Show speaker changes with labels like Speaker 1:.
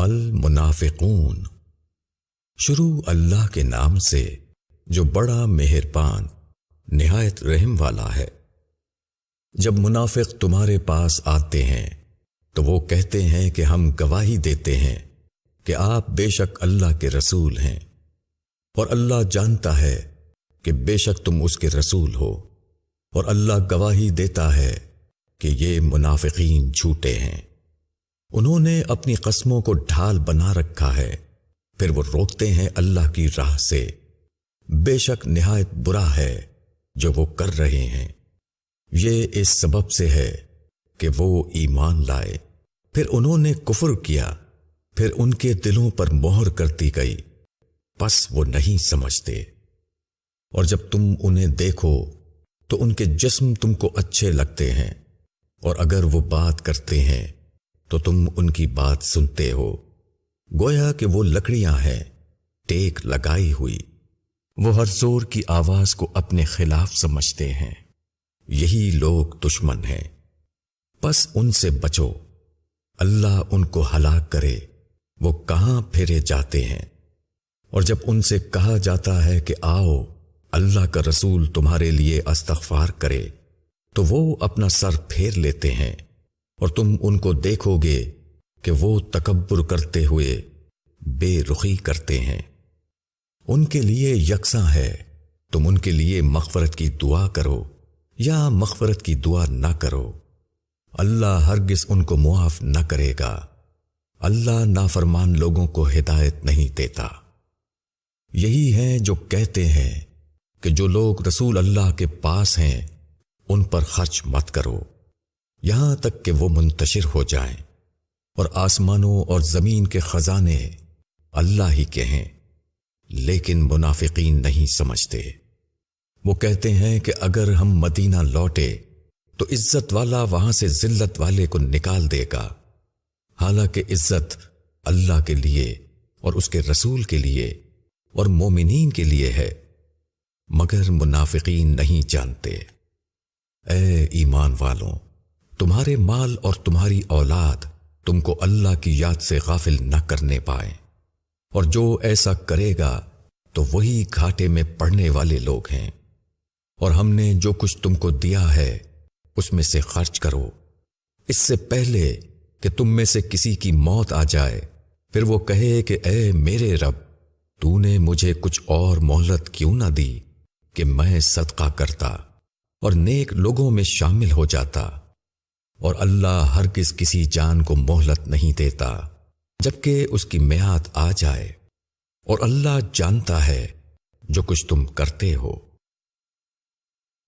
Speaker 1: المنافقون۔ شروع اللہ کے نام سے جو بڑا مہربان نہایت رحم والا ہے۔ جب منافق تمہارے پاس آتے ہیں تو وہ کہتے ہیں کہ ہم گواہی دیتے ہیں کہ آپ بے شک اللہ کے رسول ہیں، اور اللہ جانتا ہے کہ بے شک تم اس کے رسول ہو، اور اللہ گواہی دیتا ہے کہ یہ منافقین جھوٹے ہیں۔ انہوں نے اپنی قسموں کو ڈھال بنا رکھا ہے، پھر وہ روکتے ہیں اللہ کی راہ سے۔ بے شک نہایت برا ہے جو وہ کر رہے ہیں۔ یہ اس سبب سے ہے کہ وہ ایمان لائے، پھر انہوں نے کفر کیا، پھر ان کے دلوں پر مہر کر دی گئی، پس وہ نہیں سمجھتے۔ اور جب تم انہیں دیکھو تو ان کے جسم تم کو اچھے لگتے ہیں، اور اگر وہ بات کرتے ہیں تو تم ان کی بات سنتے ہو، گویا کہ وہ لکڑیاں ہیں ٹیک لگائی ہوئی۔ وہ ہر زور کی آواز کو اپنے خلاف سمجھتے ہیں۔ یہی لوگ دشمن ہیں، پس ان سے بچو، اللہ ان کو ہلاک کرے، وہ کہاں پھرے جاتے ہیں۔ اور جب ان سے کہا جاتا ہے کہ آؤ اللہ کا رسول تمہارے لیے استغفار کرے، تو وہ اپنا سر پھیر لیتے ہیں، اور تم ان کو دیکھو گے کہ وہ تکبر کرتے ہوئے بے رخی کرتے ہیں۔ ان کے لیے یکساں ہے، تم ان کے لیے مغفرت کی دعا کرو یا مغفرت کی دعا نہ کرو، اللہ ہرگز ان کو معاف نہ کرے گا۔ اللہ نافرمان لوگوں کو ہدایت نہیں دیتا۔ یہی ہیں جو کہتے ہیں کہ جو لوگ رسول اللہ کے پاس ہیں ان پر خرچ مت کرو یہاں تک کہ وہ منتشر ہو جائیں، اور آسمانوں اور زمین کے خزانے اللہ ہی کے ہیں، لیکن منافقین نہیں سمجھتے۔ وہ کہتے ہیں کہ اگر ہم مدینہ لوٹے تو عزت والا وہاں سے ذلت والے کو نکال دے گا، حالانکہ عزت اللہ کے لیے اور اس کے رسول کے لیے اور مومنین کے لیے ہے، مگر منافقین نہیں جانتے۔ اے ایمان والوں، تمہارے مال اور تمہاری اولاد تم کو اللہ کی یاد سے غافل نہ کرنے پائیں، اور جو ایسا کرے گا تو وہی گھاٹے میں پڑنے والے لوگ ہیں۔ اور ہم نے جو کچھ تم کو دیا ہے اس میں سے خرچ کرو، اس سے پہلے کہ تم میں سے کسی کی موت آ جائے، پھر وہ کہے کہ اے میرے رب، تو نے مجھے کچھ اور مہلت کیوں نہ دی کہ میں صدقہ کرتا اور نیک لوگوں میں شامل ہو جاتا۔ اور اللہ ہرگز کسی جان کو مہلت نہیں دیتا جبکہ اس کی میعاد آ جائے، اور اللہ جانتا ہے جو کچھ تم کرتے ہو۔